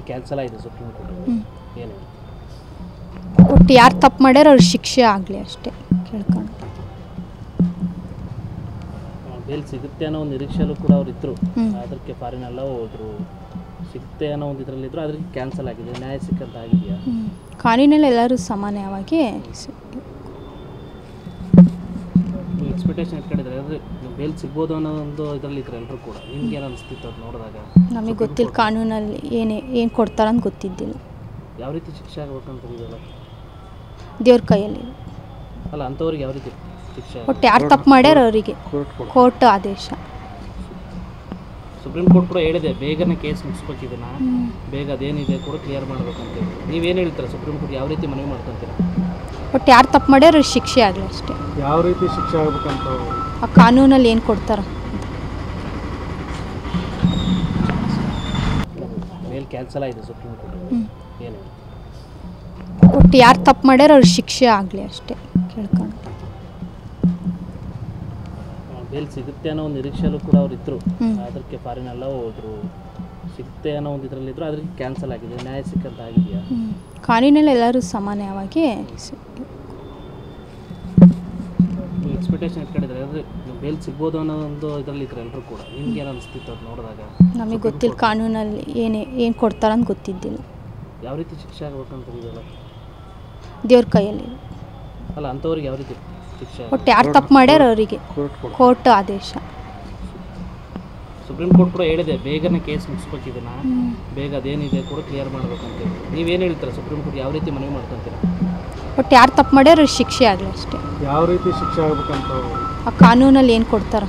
Cancel ಆಗಿದೆ supreme court ಏನು ಒಟ್ಟು ಯಾರು ತಪ್ಪು ಮಾಡ್ಯಾರ ಅವ್ರಿಗೆ ಶಿಕ್ಷೆ ಆಗಲಿ ಅಷ್ಟೇ ಕೇಳ್ಕೊಂಡು. ಬೇಲ್ ಸಿಗುತ್ತೆ ಅನ್ನೋ ಒಂದು ನಿರೀಕ್ಷೆಯಲ್ಲೂ ಕೂಡ ಅವ್ರು ಇದ್ದರು, ಅದಕ್ಕೆ ಫಾರಿನ್ ಎಲ್ಲ ಹೋದ್ರು, ಸಿಗುತ್ತೆ ಅನ್ನೋ ಒಂದು ಇದರಲ್ಲಿದ್ದರು, ಅದಕ್ಕೆ ಕ್ಯಾನ್ಸಲ್ ಆಗಿದೆ. ನ್ಯಾಯ ಸಿಕ್ಕಂತ ಆಗಿದೆಯಾ? ಕಾನೂನಲ್ಲಿ ಎಲ್ಲರೂ ಸಮಾನವಾಗಿ ಎಕ್ಸ್ಪೆಕ್ಟೇಷನ್ ಇಟ್ಕೊಂಡಿದ್ದಾರೆ ಅಂದರೆ ಬೇಲ್ ಸಿಗ್ಬೋದು ಅನ್ನೋ ಒಂದು ಇದರಲ್ಲಿ ಇದ್ರು ಎಲ್ಲರೂ ಕೂಡ. ನಿಮ್ಗೆ ಏನು ಅನಿಸ್ತಿತ್ತು ಅದು ನೋಡಿದಾಗ? ನಮಗೆ ಗೊತ್ತಿಲ್ಲ ಕಾನೂನಲ್ಲಿ ಏನು ಕೊಡ್ತಾರಂತ ಗೊತ್ತಿದ್ದಿಲ್ಲ. ಯಾವ ರೀತಿ ಶಿಕ್ಷೆ ಆಗಬೇಕಂತ ಇದೆಯಲ್ಲ ದೇವ್ರ ಕೈಯಲ್ಲಿ ಅಲ್ಲ, ಅಂಥವ್ರಿಗೆ ಯಾವ ರೀತಿ ಶಿಕ್ಷೆ? ಒಟ್ಟು ಯಾರು ತಪ್ಪು ಮಾಡ್ಯಾರ ಅವರಿಗೆ ಕೋರ್ಟ್ ಆದೇಶ. ಸುಪ್ರೀಂ ಕೋರ್ಟ್ ಕೂಡ ಹೇಳಿದೆ ಬೇಗನೆ ಕೇಸ್ ಮುಗಿಸ್ಬೇಕು, ಇದನ್ನು ಬೇಗ ಅದೇನಿದೆ ಕೂಡ ಕ್ಲಿಯರ್ ಮಾಡ್ಬೇಕಂತೇಳಿ. ನೀವೇನು ಹೇಳ್ತೀರಾ? ಸುಪ್ರೀಂ ಕೋರ್ಟ್ ಯಾವ ರೀತಿ ಮನವಿ ಮಾಡ್ಕೊತೀರಾ? ಒಟ್ಟು ಯಾರು ತಪ್ಪು ಮಾಡ್ಯಾರ ಅವ್ರಿಗೆ ಶಿಕ್ಷೆ ಆಗಲಿ ಅಷ್ಟೇ. ಯಾವ ರೀತಿ ಶಿಕ್ಷೆ ಆಗ್ಬೇಕಂತ ಆ ಕಾನೂನಲ್ಲಿ ಏನು ಕೊಡ್ತಾರ ಮೇಲ್ ಕ್ಯಾನ್ಸಲ್ ಆಗಿದೆ ಸುಪ್ರೀಂ ಕೋರ್ಟ್ ಏನು ಒಟ್ಟು ಯಾರು ತಪ್ಪು ಮಾಡ್ಯಾರ ಅವ್ರಿಗೆ ಶಿಕ್ಷೆ ಆಗಲಿ ಅಷ್ಟೇ ಕೇಳ್ಕೊಂಡು. ಬೇಲ್ ಸಿಗುತ್ತೆ ಅನ್ನೋ ಒಂದು ನಿರೀಕ್ಷೆಯಲ್ಲೂ ಕೂಡ ಅವ್ರು ಇದ್ದರು, ಅದಕ್ಕೆ ಫಾರಿನ್ ಎಲ್ಲ ಹೋದ್ರು, ಸಿಗುತ್ತೆ ಅನ್ನೋ ಒಂದು ಇದರಲ್ಲಿದ್ದರು, ಅದಕ್ಕೆ ಕ್ಯಾನ್ಸಲ್ ಆಗಿದೆ. ನ್ಯಾಯ ಸಿಕ್ಕಂತ ಆಗಿದೆಯಾ? ಕಾನೂನಲ್ಲಿ ಎಲ್ಲರೂ ಸಮಾನವಾಗಿ ಎಕ್ಸ್ಪೆಕ್ಟೇಷನ್ ಇಟ್ಕೊಂಡಿದ್ದಾರೆ ಅಂದರೆ ಬೇಲ್ ಸಿಗ್ಬೋದು ಅನ್ನೋ ಒಂದು ಇದರಲ್ಲಿ ಇದ್ರು ಎಲ್ಲರೂ ಕೂಡ. ನಿಮ್ಗೆ ಏನು ಅನಿಸ್ತಿತ್ತು ಅದು ನೋಡಿದಾಗ? ನಮಗೆ ಗೊತ್ತಿಲ್ಲ ಕಾನೂನಲ್ಲಿ ಏನು ಕೊಡ್ತಾರಂತ ಗೊತ್ತಿದ್ದಿಲ್ಲ. ಯಾವ ರೀತಿ ಶಿಕ್ಷೆ ಆಗಬೇಕಂತ ಇದೆಯಲ್ಲ ದೇವ್ರ ಕೈಯಲ್ಲಿ ಅಲ್ಲ, ಅಂಥವ್ರಿಗೆ ಯಾವ ರೀತಿ ಶಿಕ್ಷೆ? ಒಟ್ಟು ಯಾರು ತಪ್ಪು ಮಾಡ್ಯಾರ ಅವರಿಗೆ ಕೋರ್ಟ್ ಆದೇಶ. ಸುಪ್ರೀಂ ಕೋರ್ಟ್ ಕೂಡ ಹೇಳಿದೆ ಬೇಗನೆ ಕೇಸ್ ಮುಗಿಸ್ಬೇಕು, ಇದನ್ನು ಬೇಗ ಅದೇನಿದೆ ಕೂಡ ಕ್ಲಿಯರ್ ಮಾಡ್ಬೇಕಂತೇಳಿ. ನೀವೇನು ಹೇಳ್ತೀರಾ? ಸುಪ್ರೀಂ ಕೋರ್ಟ್ ಯಾವ ರೀತಿ ಮನವಿ ಮಾಡ್ಕೊತೀರಾ? ಒಟ್ಟು ಯಾರು ತಪ್ಪು ಮಾಡ್ಯಾರ ಅವ್ರಿಗೆ ಶಿಕ್ಷೆ ಆಗಲಿ ಅಷ್ಟೇ. ಯಾವ ರೀತಿ ಶಿಕ್ಷೆ ಆಗ್ಬೇಕಂತ ಆ ಕಾನೂನಲ್ಲಿ ಏನು ಕೊಡ್ತಾರ